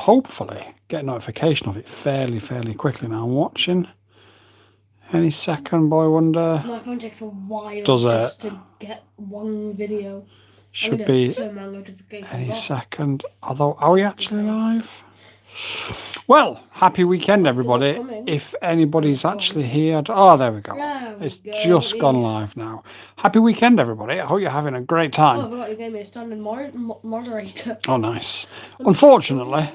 hopefully get a notification of it fairly quickly. Now I'm watching. Any second, Boy Wonder. My phone takes a while just to get one video. Should be any second. Although, are we actually live? Well, happy weekend, everybody. If anybody's actually here. Oh, there we go. It's just gone live now. Happy weekend, everybody. I hope you're having a great time. Oh, I forgot you gave me a standing moderator. Oh, nice. Unfortunately.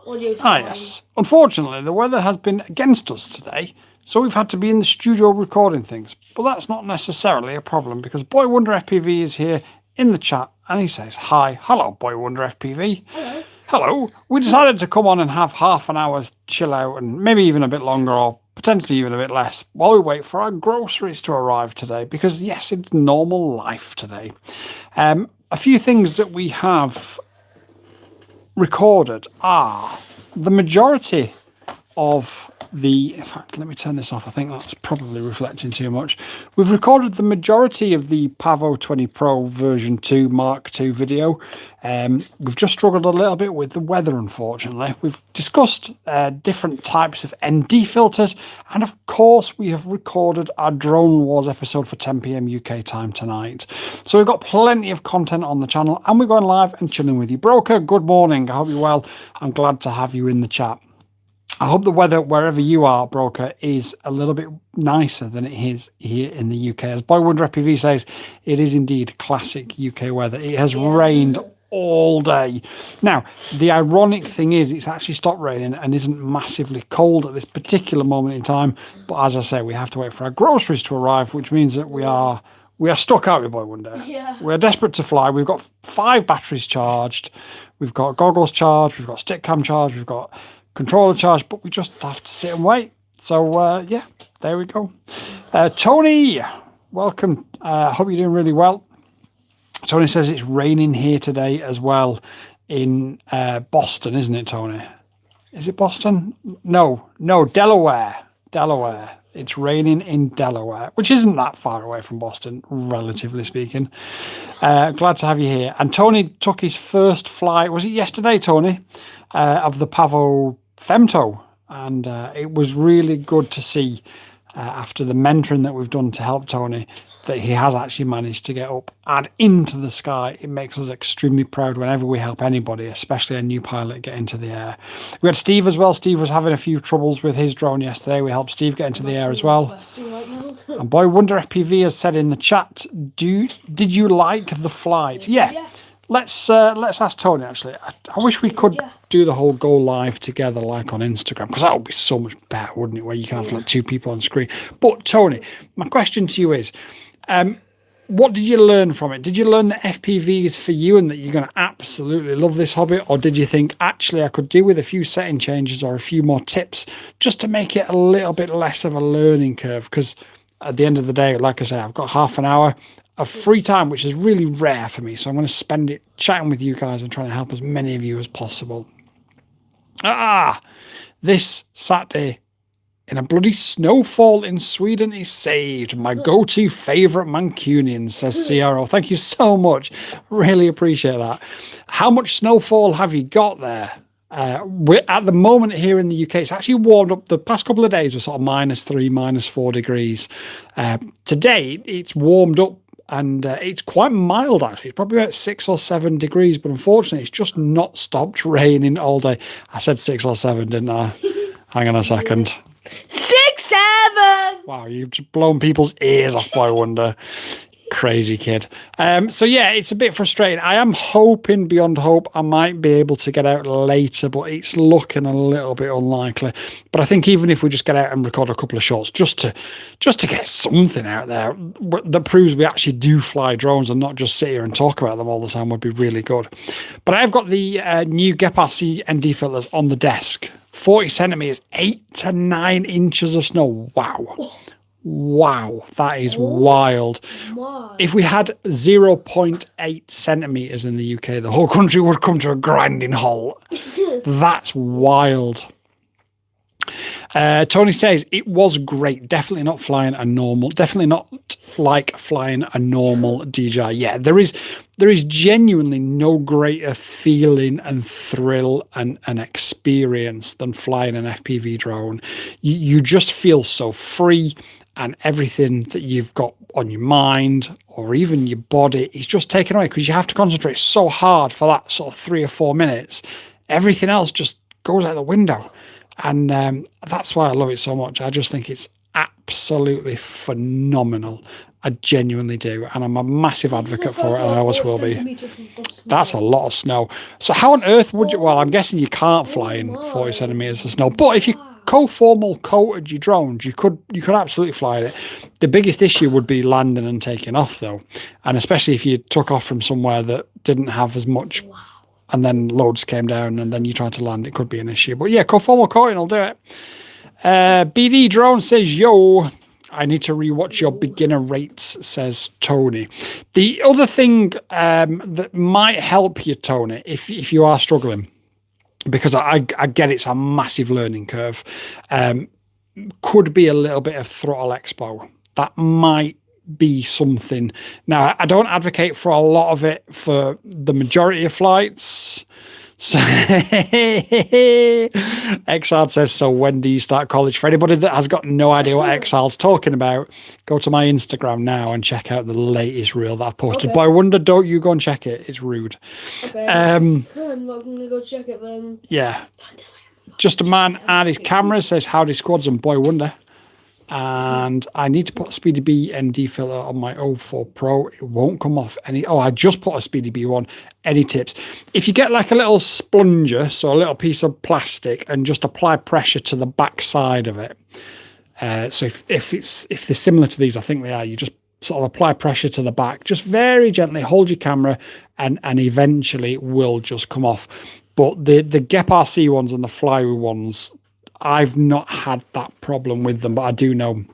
Yes. Unfortunately, the weather has been against us today. So we've had to be in the studio recording things. But that's not necessarily a problem because BoyWonderFPV is here in the chat and he says, hi, hello, BoyWonderFPV. Hello. Hello. We decided to come on and have half an hour's chill out and maybe even a bit longer or potentially even a bit less while we wait for our groceries to arrive today because, yes, it's normal life today. A few things that we have recorded are the majority of in fact, let me turn this off. I think that's probably reflecting too much. We've recorded the majority of the Pavo 20 Pro version 2 Mark II video. We've just struggled a little bit with the weather, unfortunately. We've discussed different types of ND filters. And of course, we have recorded our Drone Wars episode for 10 PM UK time tonight. So we've got plenty of content on the channel and we're going live and chilling with you. Broker, good morning. I hope you're well. I'm glad to have you in the chat. I hope the weather wherever you are, Broker, is a little bit nicer than it is here in the UK. As BoyWonderFPV says, it is indeed classic UK weather. It has rained all day. Now, the ironic thing is it's actually stopped raining and isn't massively cold at this particular moment in time. But as I say, we have to wait for our groceries to arrive, which means that we are stuck out with Boy Wonder. Yeah. We're desperate to fly. We've got 5 batteries charged. We've got goggles charged. We've got stick cam charged. We've got controller charge, but we just have to sit and wait. So yeah, there we go. Tony, welcome. Hope you're doing really well. Tony says it's raining here today as well in Boston, isn't it, Tony? Is it Boston? No, Delaware. It's raining in Delaware, which isn't that far away from Boston, relatively speaking. Glad to have you here. And Tony took his first flight, was it yesterday, Tony, of the Pavo Femto, and it was really good to see after the mentoring that we've done to help Tony that he has actually managed to get up and into the sky. It makes us extremely proud whenever we help anybody, especially a new pilot, get into the air. We had Steve as well. Steve was having a few troubles with his drone yesterday. We helped Steve get into the air as well. And BoyWonderFPV has said in the chat, did you like the flight? Yeah. Let's ask Tony, actually. I wish we could do the whole go live together like on Instagram, because that would be so much better, wouldn't it, where you can have like 2 people on screen. But Tony, my question to you is, what did you learn from it? Did you learn that FPV is for you and that you're going to absolutely love this hobby? Or did you think, actually, I could do with a few setting changes or a few more tips just to make it a little bit less of a learning curve? Because at the end of the day, like I say, I've got half an hour of free time, which is really rare for me. So I'm going to spend it chatting with you guys and trying to help as many of you as possible. This Saturday in a bloody snowfall in Sweden is saved. My go-to favourite Mancunian, says CRO. Thank you so much. Really appreciate that. How much snowfall have you got there? We're at the moment here in the UK, it's actually warmed up. The past couple of days were sort of -3, -4 degrees. Today, it's warmed up and it's quite mild, actually. It's probably about 6 or 7 degrees, but unfortunately, it's just not stopped raining all day. I said 6 or 7, didn't I? Hang on a second. 6, 7! Wow, you've just blown people's ears off, Boy Wonder. Crazy kid. So yeah, it's a bit frustrating. I am hoping beyond hope I might be able to get out later, but it's looking a little bit unlikely. But I think even if we just get out and record a couple of shots just to get something out there that proves we actually do fly drones and not just sit here and talk about them all the time would be really good. But I've got the new Gepard C ND filters on the desk. 40 centimeters, 8 to 9 inches of snow. Wow, that is wild. If we had 0.8 centimeters in the UK, the whole country would come to a grinding halt. That's wild. Tony says it was great. Definitely not flying a normal. Definitely not like flying a normal DJI. Yeah, there is genuinely no greater feeling and thrill and experience than flying an FPV drone. You just feel so free, and everything that you've got on your mind or even your body is just taken away because you have to concentrate so hard for that sort of 3 or 4 minutes. Everything else just goes out the window. And that's why I love it so much. I just think it's absolutely phenomenal. I genuinely do. And I'm a massive advocate for it, and I always will be. That's a lot of snow. So how on earth would you... Well, I'm guessing you can't fly in 40 centimetres of snow. But if you co-formal coated your drones, you could absolutely fly it. The biggest issue would be landing and taking off, though. And especially if you took off from somewhere that didn't have as much... and then loads came down, and then you tried to land, it could be an issue. But yeah, conformal coating will do it. BD Drone says, yo, I need to rewatch your beginner rates, says Tony. The other thing that might help you, Tony, if you are struggling, because I get it's a massive learning curve, could be a little bit of throttle expo. That might be something. Now, I don't advocate for a lot of it for the majority of flights. So Exhard says, so when do you start college? For anybody that has got no idea what Exhard's talking about, go to my Instagram now and check out the latest reel that I've posted. Okay. Boy Wonder, don't you go and check it. It's rude. Okay. I'm not going to go check it then. Yeah. Just a man and his camera says, howdy squads and Boy Wonder. And I need to put a Speedy B ND filter on my 04 Pro. It won't come off any. Oh, I just put a Speedy B one. Any tips? If you get like a little sponger, so a little piece of plastic, and just apply pressure to the back side of it. So if they're similar to these, I think they are. You just sort of apply pressure to the back, just very gently hold your camera, and eventually it will just come off. But the Gep RC ones and the Flywheel ones, I've not had that problem with them, but I do know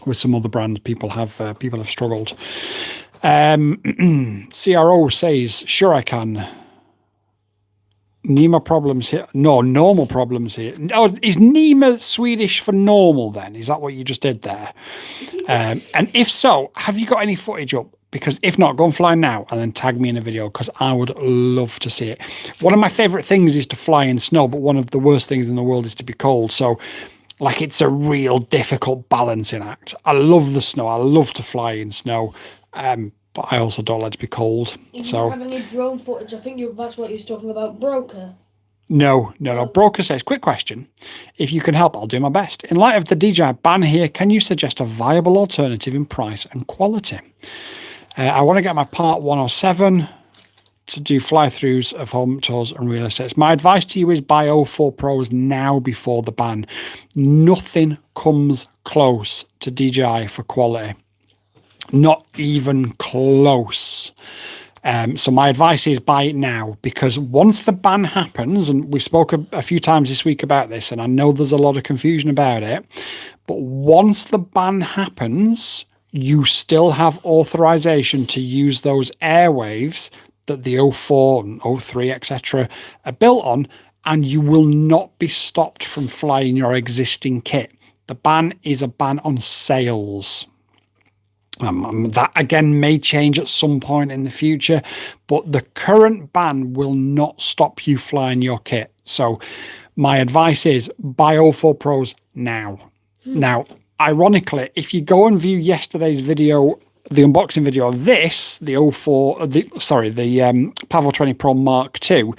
with some other brands people have struggled. CRO says, sure I can. Nima problems here. No, normal problems here. Oh, is Nima Swedish for normal then? Is that what you just did there? And if so, have you got any footage up? Because if not, go and fly now and then tag me in a video, because I would love to see it. One of my favourite things is to fly in snow, but one of the worst things in the world is to be cold. So, like, it's a real difficult balancing act. I love the snow. I love to fly in snow, but I also don't like to be cold. You don't have any drone footage. I think that's what you was talking about, Broker. No. Broker says, quick question. If you can help, I'll do my best. In light of the DJI ban here, can you suggest a viable alternative in price and quality? I want to get my Part 107 to do fly-throughs of home tours and real estates. My advice to you is buy 04 Pros now before the ban. Nothing comes close to DJI for quality. Not even close. So my advice is buy it now, because once the ban happens, and we spoke a few times this week about this, and I know there's a lot of confusion about it, but once the ban happens, you still have authorization to use those airwaves that the 04 and 03, etc. are built on, and you will not be stopped from flying your existing kit. The ban is a ban on sales. That again may change at some point in the future, but the current ban will not stop you flying your kit. So my advice is buy 04 Pros now. Now, ironically, if you go and view yesterday's video, the unboxing video of this, the Pavo 20 Pro Mark II,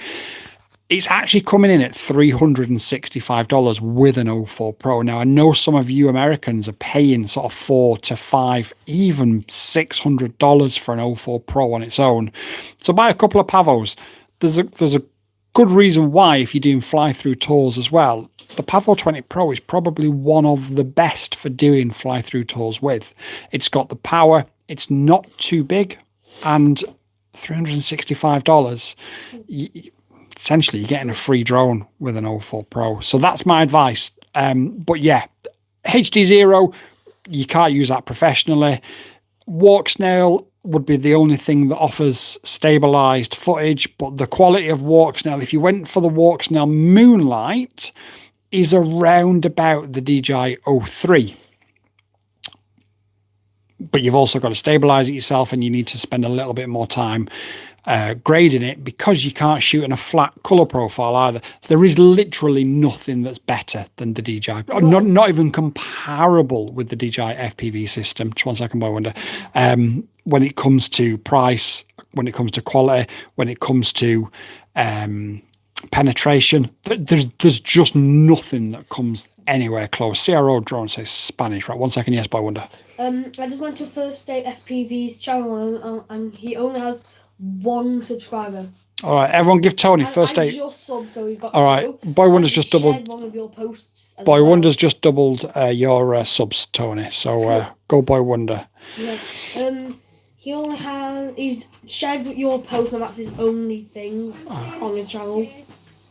it's actually coming in at $365 with an 04 Pro. Now, I know some of you Americans are paying sort of $400 to $500, even $600 for an 04 Pro on its own. So buy a couple of Pavos. There's a good reason why, if you're doing fly-through tours as well. The Pavo 20 Pro is probably one of the best for doing fly-through tours with. It's got the power, it's not too big, and $365. Essentially, you're getting a free drone with an 04 Pro. So that's my advice. But yeah, HD0, you can't use that professionally. Walk Snail would be the only thing that offers stabilized footage, but the quality of Walk Snail, if you went for the Walk Snail Moonlight, is around about the DJI O3. But you've also got to stabilize it yourself, and you need to spend a little bit more time grading it, because you can't shoot in a flat color profile either. There is literally nothing that's better than the DJI, not even comparable with the DJI FPV system. Just 1 second, BoyWonder. When it comes to price, when it comes to quality, when it comes to penetration, there's just nothing that comes anywhere close. CRO drone says Spanish, right? 1 second, yes, BoyWonder. I just went to First State FPV's channel, and he only has 1 subscriber. All right, everyone give Tony First State. I just subbed, so we've got all right, BoyWonder's just doubled. One of your posts. BoyWonder's just doubled your subs, Tony. So go BoyWonder. Yeah. He only has. He's shared your post, and that's his only thing on his channel.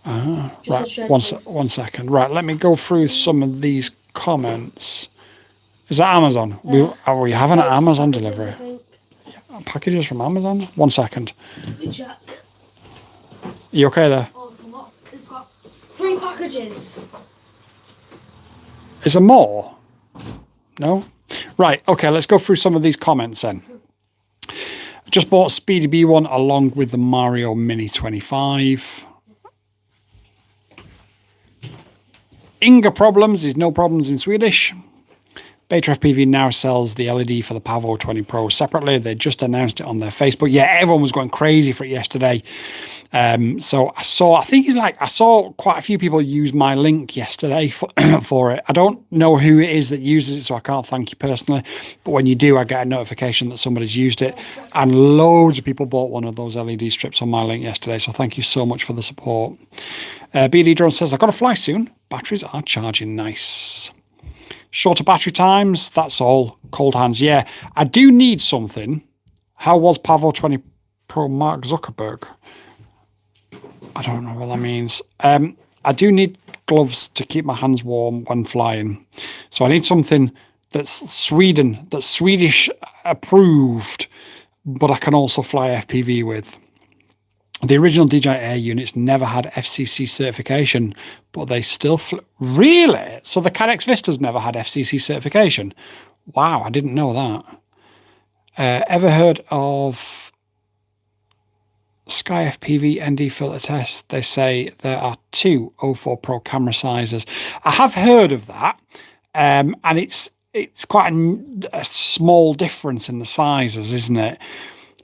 Right. 1 second. Right. Let me go through some of these comments. Is that Amazon? We have an Amazon delivery. Yeah, packages from Amazon. 1 second. Let me check. You okay there? Oh, it's a lot. It's got 3 packages. Is there more? No? Right. Okay. Let's go through some of these comments then. Just bought Speedy B1 along with the Mario Mini 25. Inga Problems is no problems in Swedish. Beta FPV now sells the LED for the Pavo 20 Pro separately. They just announced it on their Facebook. Yeah, everyone was going crazy for it yesterday. So I saw quite a few people use my link yesterday for it. I don't know who it is that uses it, so I can't thank you personally. But when you do, I get a notification that somebody's used it. And loads of people bought one of those LED strips on my link yesterday. So thank you so much for the support. BD Drone says, I've got to fly soon. Batteries are charging nice. Shorter battery times, that's all. Cold hands, yeah. I do need something. How was Pavo 20 Pro Mark Zuckerberg? I don't know what that means. I do need gloves to keep my hands warm when flying. So I need something that's Swedish approved, but I can also fly FPV with. The original DJI Air units never had FCC certification, but they still really? So the Cadex Vistas never had FCC certification? Wow, I didn't know that. Ever heard of Sky FPV ND filter test? They say there are 2 04 Pro camera sizes. I have heard of that, and it's quite a small difference in the sizes, isn't it?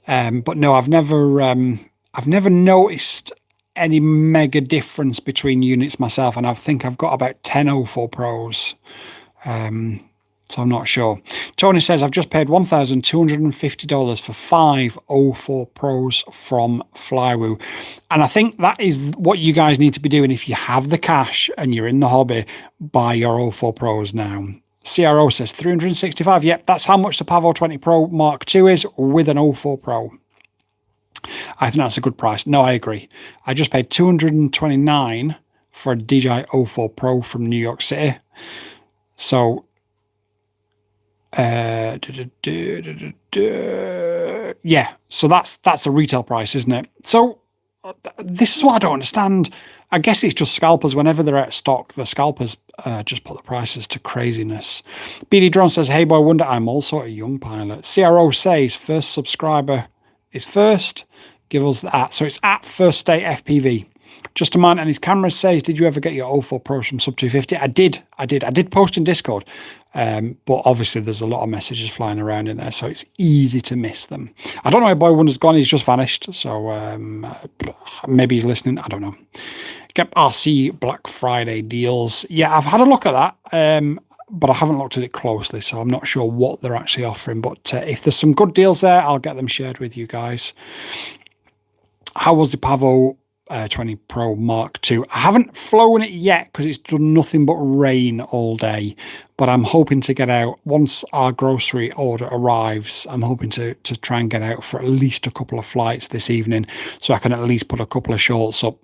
But no, I've never noticed any mega difference between units myself, and I think I've got about 10 04 Pros. So I'm not sure. Tony says, I've just paid $1,250 for 5 04 Pros from Flywoo. And I think that is what you guys need to be doing if you have the cash and you're in the hobby. Buy your 04 Pros now. CRO says $365. Yep, that's how much the Pavo 20 Pro Mark II is with an 04 Pro. I think that's a good price. No, I agree. I just paid $229 for a DJI 04 Pro from New York City. So, yeah. So that's the retail price, isn't it? So this is what I don't understand. I guess it's just scalpers. Whenever they're out of stock, the scalpers just put the prices to craziness. BD Drone says, hey, BoyWonder, I'm also a young pilot. CRO says, first subscriber is first. Give us that. So it's at First State FPV. Just a man and his camera says, did you ever get your 04 Pros from Sub 250? I did post in Discord. But obviously there's a lot of messages flying around in there, so it's easy to miss them. I don't know where BoyWonder's gone. He's just vanished. So maybe he's listening. I don't know. Get RC Black Friday deals. Yeah, I've had a look at that. But I haven't looked at it closely, so I'm not sure what they're actually offering. But if there's some good deals there, I'll get them shared with you guys. How was the Pavo 20 Pro Mark II? I haven't flown it yet because it's done nothing but rain all day. But I'm hoping to get out once our grocery order arrives. I'm hoping to try and get out for at least a couple of flights this evening, so I can at least put a couple of shorts up.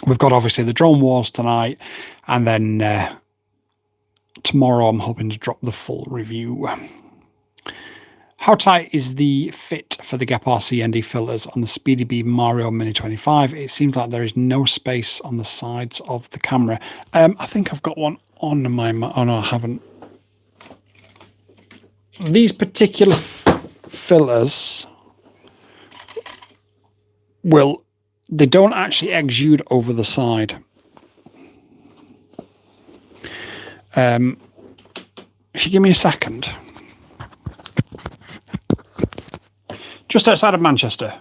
We've got obviously the drone wars tonight, and then tomorrow I'm hoping to drop the full review. How tight is the fit for the Gap RC ND filters on the Speedy Bee Mario Mini 25? It seems like there is no space on the sides of the camera. I think I've got one on my... Oh, no, I haven't. These particular filters they don't actually exude over the side. If you give me a second. Just outside of Manchester,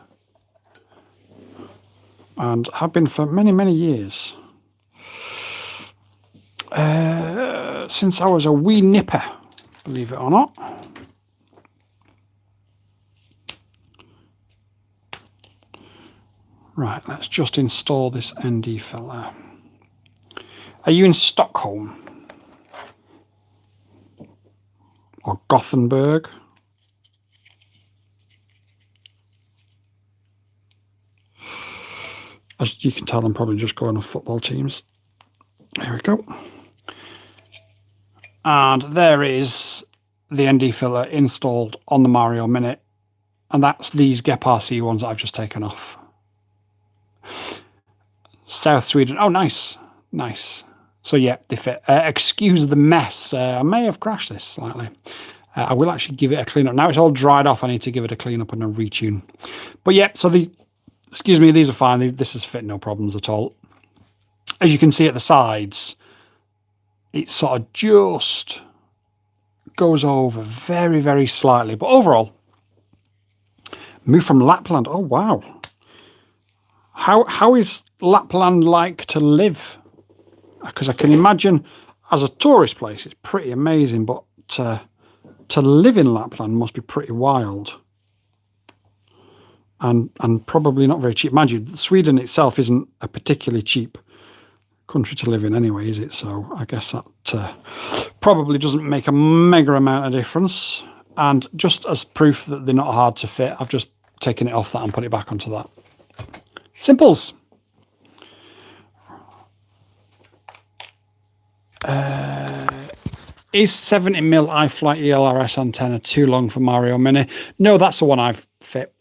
and have been for many, many years. Since I was a wee nipper, believe it or not. Right, let's just install this ND filter. Are you in Stockholm? Or Gothenburg? As you can tell, I'm probably just going off football teams. Here we go. And there is the ND filter installed on the Mario Mini. And that's these Gep RC ones that I've just taken off. South Sweden. Oh, nice. Nice. So, yeah, they fit. Excuse the mess. I may have crashed this slightly. I will actually give it a clean up. Now it's all dried off. I need to give it a clean up and a retune. But, yeah, so excuse me, these are fine. This has fit no problems at all. As you can see at the sides, it sort of just goes over very, very slightly. But overall, move from Lapland. Oh, wow. How is Lapland like to live? Because I can imagine as a tourist place, it's pretty amazing. But to live in Lapland must be pretty wild. And probably not very cheap. Mind you, Sweden itself isn't a particularly cheap country to live in anyway, is it? So I guess that probably doesn't make a mega amount of difference. And just as proof that they're not hard to fit, I've just taken it off that and put it back onto that. Simples. Is 70mm iFlight ELRS antenna too long for Mario Mini? No, that's the one I've fit.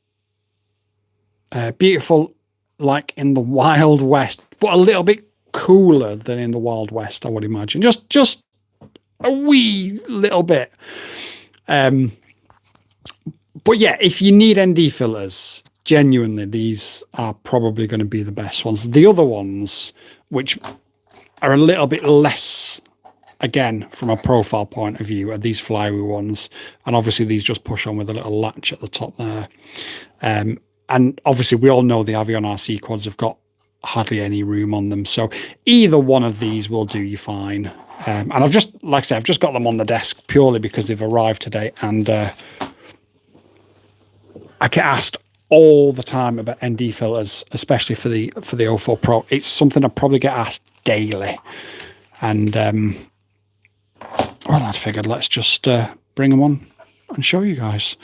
Beautiful, like in the Wild West, but a little bit cooler than in the Wild West, I would imagine. Just a wee little bit. But yeah, if you need ND fillers, genuinely, these are probably going to be the best ones. The other ones, which are a little bit less, again, from a profile point of view, are these flywheel ones. And obviously these just push on with a little latch at the top there. And obviously we all know the Avion RC quads have got hardly any room on them. So either one of these will do you fine. And I've just, like I said, I've just got them on the desk purely because they've arrived today. And I get asked all the time about ND filters, especially for the 04 Pro. It's something I probably get asked daily. And well, I figured let's just bring them on and show you guys.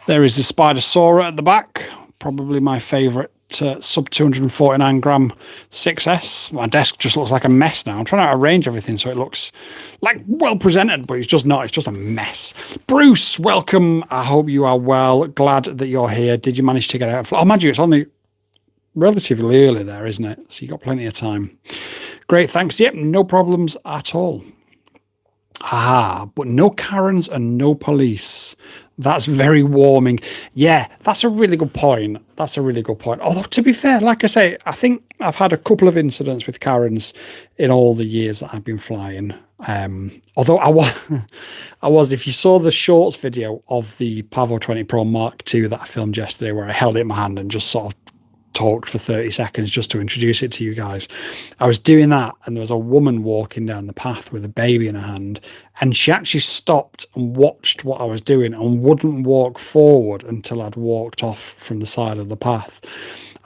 There is the Spider Sora at the back. Probably my favourite sub 249 gram 6S. My desk just looks like a mess now. I'm trying to arrange everything so it looks like well presented, but it's just not. It's just a mess. Bruce, welcome. I hope you are well. Glad that you're here. Did you manage to get out? Oh, mind you, it's only relatively early there, isn't it? So you got plenty of time. Great, thanks. Yep, no problems at all. Ah, but no Karens and no police. That's very warming. Yeah, that's a really good point. That's a really good point. Although, to be fair, like I say, I think I've had a couple of incidents with Karens in all the years that I've been flying. Although I was, if you saw the shorts video of the Pavo 20 Pro Mark II that I filmed yesterday, where I held it in my hand and just sort of talked for 30 seconds just to introduce it to you guys. I was doing that and there was a woman walking down the path with a baby in her hand, and she actually stopped and watched what I was doing and wouldn't walk forward until I'd walked off from the side of the path.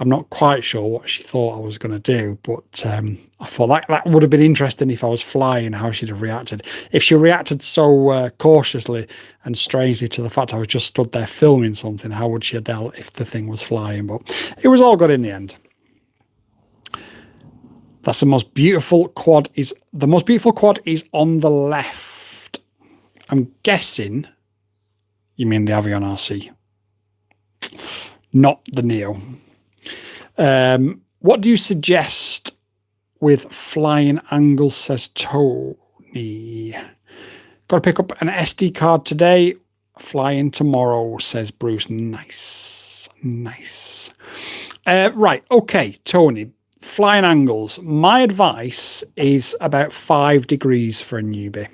I'm not quite sure what she thought I was going to do, but I thought that would have been interesting if I was flying, how she'd have reacted. If she reacted so cautiously and strangely to the fact I was just stood there filming something, how would she have dealt if the thing was flying? But it was all good in the end. That's the most beautiful quad. The most beautiful quad is on the left. I'm guessing You mean the Avion RC, not the Neo. What do you suggest with flying angles, says Tony. Got to pick up an SD card today. Flying tomorrow, says Bruce. Nice. Nice. Right. Okay, Tony. Flying angles. My advice is about 5 degrees for a newbie.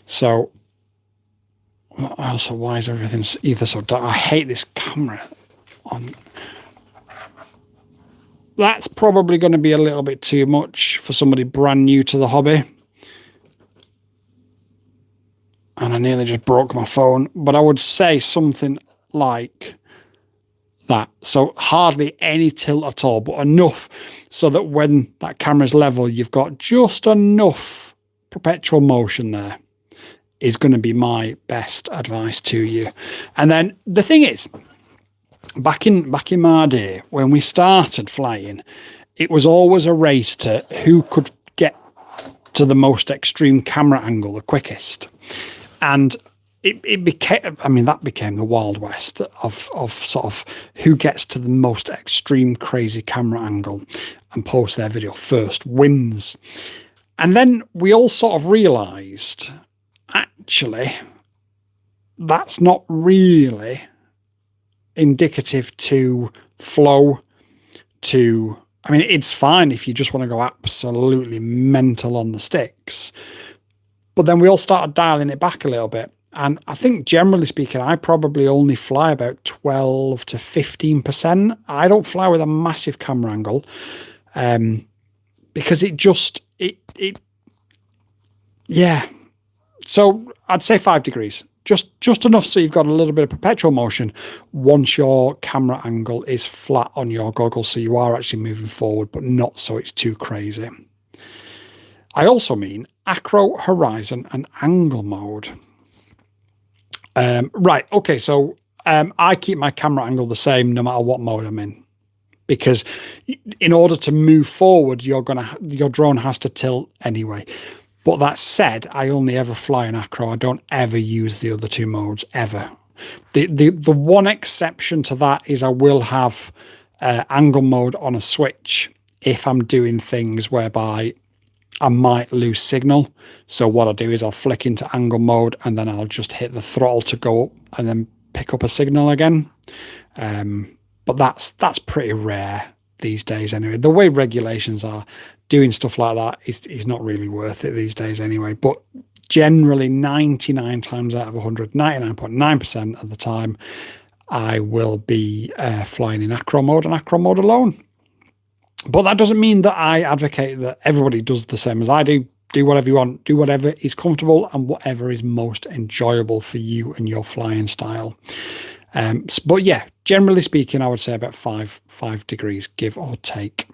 So, also, why is everything either so dark? I hate this camera on. That's probably going to be a little bit too much for somebody brand new to the hobby. And I nearly just broke my phone. But I would say something like that. So hardly any tilt at all, but enough so that when that camera's level, you've got just enough perpetual motion there, is going to be my best advice to you. And then the thing is, back in my day, when we started flying, it was always a race to who could get to the most extreme camera angle the quickest. And it became, I mean, that became the Wild West of sort of who gets to the most extreme crazy camera angle and posts their video first wins. And then we all sort of realised, actually, that's not really indicative to flow, to, I mean, it's fine if you just want to go absolutely mental on the sticks, but then we all started dialing it back a little bit. And I think generally speaking, I probably only fly about 12 to 15%. I don't fly with a massive camera angle because it just, yeah. So I'd say 5 degrees. Just enough so you've got a little bit of perpetual motion once your camera angle is flat on your goggles, so you are actually moving forward, but not so it's too crazy. I also mean acro, horizon, and angle mode. Right, okay, so I keep my camera angle the same no matter what mode I'm in, because in order to move forward, your drone has to tilt anyway. But that said, I only ever fly in acro. I don't ever use the other 2 modes, ever. The one exception to that is I will have angle mode on a switch if I'm doing things whereby I might lose signal. So what I'll do is I'll flick into angle mode and then I'll just hit the throttle to go up and then pick up a signal again. But that's pretty rare these days anyway. The way regulations are, doing stuff like that is not really worth it these days anyway. But generally 99 times out of 100, 99.9% of the time, I will be flying in acro mode and acro mode alone. But that doesn't mean that I advocate that everybody does the same as I do. Do whatever you want, do whatever is comfortable and whatever is most enjoyable for you and your flying style. But yeah, generally speaking, I would say about 5 degrees, give or take.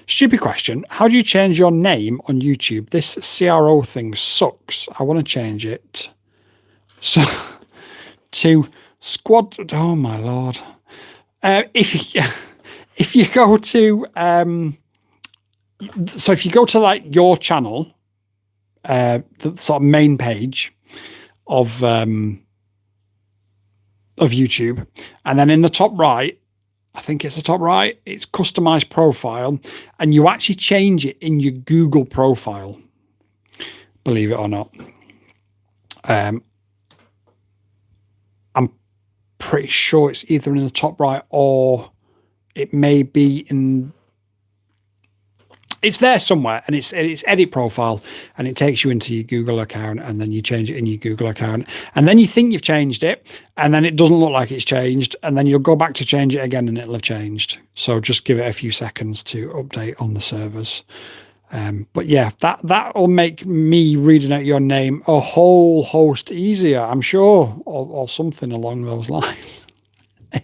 Stupid question. How do you change your name on YouTube? This CRO thing sucks. I want to change it. So to squad. Oh my Lord. If you go to, so if you go to like your channel, the sort of main page of YouTube, and then in the top right, I think it's the top right, it's customized profile, and you actually change it in your Google profile, believe it or not. I'm pretty sure it's either in the top right or it may be in, it's there somewhere, and it's edit profile, and it takes you into your Google account, and then you change it in your Google account, and then you think you've changed it, and then it doesn't look like it's changed, and then you'll go back to change it again and it'll have changed. So just give it a few seconds to update on the servers. But yeah, that will make me reading out your name a whole host easier, I'm sure, or something along those lines. I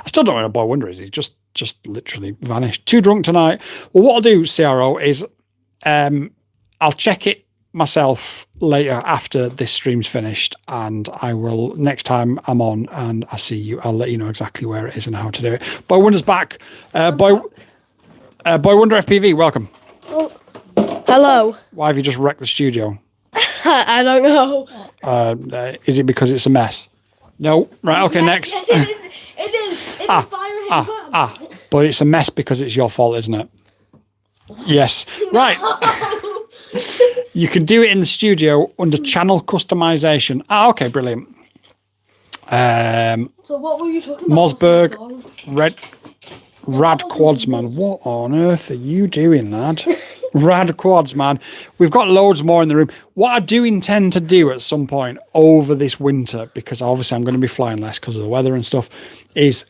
still don't know what a Boy Wonder is. He's just literally vanished. Too drunk tonight. Well, what I'll do, CRO, is I'll check it myself later after this stream's finished, and I will, next time I'm on and I see you, I'll let you know exactly where it is and how to do it. Boy Wonder's back. BoyWonderFPV, welcome. Oh, hello. Why have you just wrecked the studio? I don't know. Is it because it's a mess? No. Right, okay, next. Yes, it is. It is. It is fire But it's a mess because it's your fault, isn't it? Yes. Right. You can do it in the studio under channel customization. Okay, brilliant. So what were you talking about? Mossberg, Rad Quads, man. What on earth are you doing, lad? Rad Quads, man. We've got loads more in the room. What I do intend to do at some point over this winter, because obviously I'm going to be flying less because of the weather and stuff, is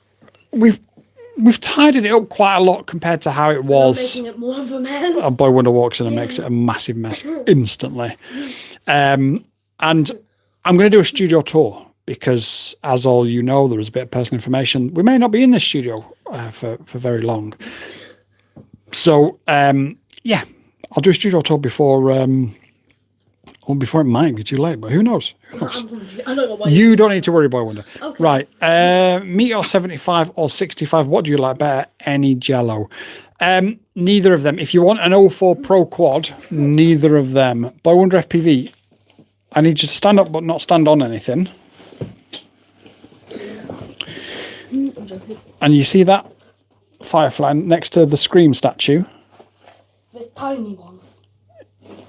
we've tidied it up quite a lot compared to how it was. Making it more of a mess. And Boy Wonder walks in and makes it a massive mess instantly. And I'm going to do a studio tour because, as all you know, there is a bit of personal information. We may not be in this studio for very long. So, yeah, I'll do a studio tour before it might be too late, but who knows? Who knows? I don't know why. You don't need to worry, Boy Wonder. Okay. Right. Meteor 75 or 65, what do you like better? Any Jello? Neither of them. If you want an 04 Pro Quad, neither of them. Boy Wonder FPV, I need you to stand up but not stand on anything. And you see that firefly next to the Scream statue? This tiny one.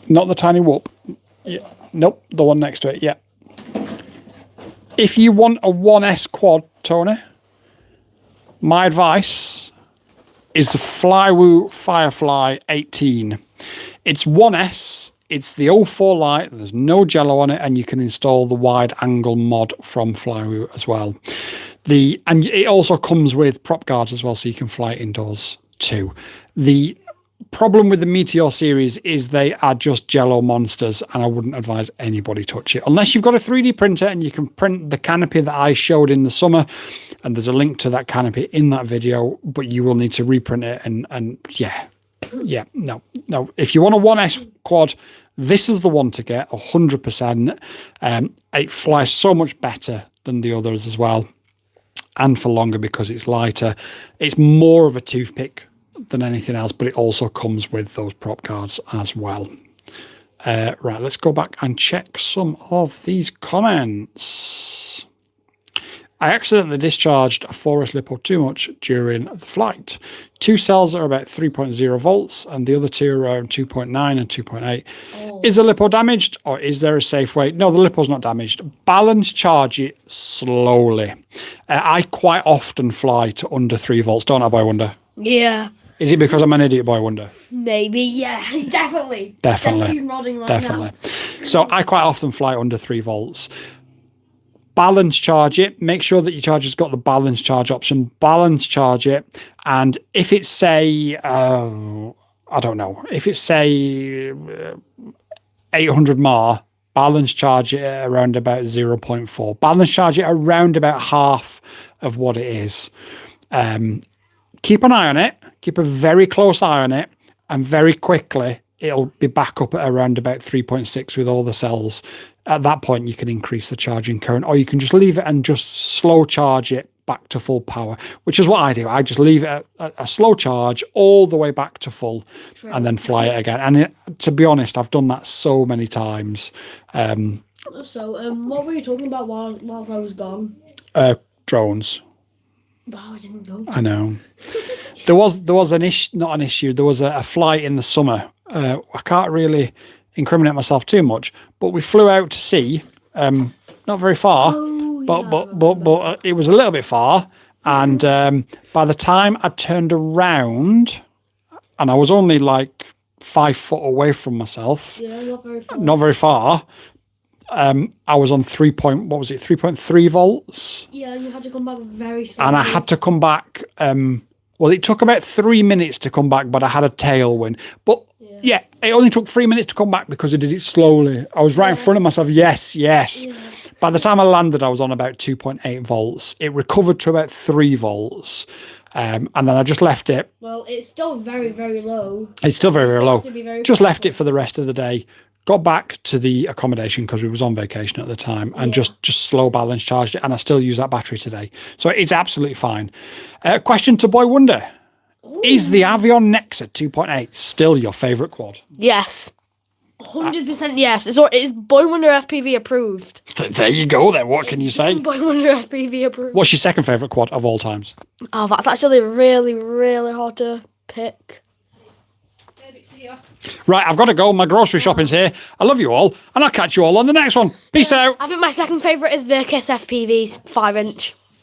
Not the tiny whoop. Yeah. Nope, the one next to it, yeah. If you want a 1S quad, Tony, my advice is the Flywoo Firefly 18. It's 1S, it's the 04 light, there's no jello on it, and you can install the wide angle mod from Flywoo as well. And it also comes with prop guards as well, so you can fly it indoors too. The problem with the Meteor series is they are just jello monsters, and I wouldn't advise anybody touch it unless you've got a 3D printer and you can print the canopy that I showed in the summer, and there's a link to that canopy in that video, but you will need to reprint it. And yeah, no. If you want a 1S quad, this is the one to get 100%. It flies so much better than the others as well, and for longer because it's lighter. It's more of a toothpick than anything else, but it also comes with those prop guards as well. Right, let's go back and check some of these comments. I accidentally discharged a 4S LiPo too much during the flight. 2 cells are about 3.0 volts and the other 2 are around 2.9 and 2.8. Is the LiPo damaged or is there a safe way? No, the LiPo's not damaged. Balance charge it slowly. I quite often fly to under 3 volts, don't I, Boy Wonder? Yeah. Is it because I'm an idiot, Boy Wonder? Maybe, yeah. Definitely. Definitely. He's nodding right Definitely. now. So I quite often fly under 3 volts. Balance charge it. Make sure that your charger's got the balance charge option. Balance charge it. And if it's, say, I don't know, if it's, say, 800 mAh, balance charge it at around about 0.4. Balance charge it around about half of what it is. Keep an eye on it. Keep a very close eye on it. And very quickly, it'll be back up at around about 3.6 with all the cells. At that point, you can increase the charging current, or you can just leave it and just slow charge it back to full power, which is what I do. I just leave it at a slow charge all the way back to full and then fly it again. And to be honest, I've done that so many times. So, what were you talking about while I was gone? Drones. Oh, I didn't go. I know. There was an issue, not an issue. There was a flight in the summer. I can't really incriminate myself too much, but we flew out to sea, not very far, but it was a little bit far. And by the time I turned around, and I was only like 5 foot away from myself, not very far. I was on 3.3 volts. Yeah, and you had to come back very slowly. And I had to come back. Well, it took about 3 minutes to come back, but I had a tailwind. But yeah, it only took 3 minutes to come back because I did it slowly. I was right in front of myself. Yes. Yeah. By the time I landed, I was on about 2.8 volts. It recovered to about 3 volts. And then I just left it. Well, it's still very, very low. It's still very, very low. Just left it for the rest of the day. Got back to the accommodation because we was on vacation at the time and just slow balance charged it. And I still use that battery today. So it's absolutely fine. Question to Boy Wonder. Ooh. Is the Avion Nexa 2.8 still your favourite quad? Yes. 100% yes. It's BoyWonderFPV approved. There you go then. What can you say? BoyWonderFPV approved. What's your second favourite quad of all times? Oh, that's actually really, really hard to pick. Right, I've got to go. My grocery shopping's here. I love you all, and I'll catch you all on the next one. Peace out. I think my second favourite is the Kiss FPVs 5-inch.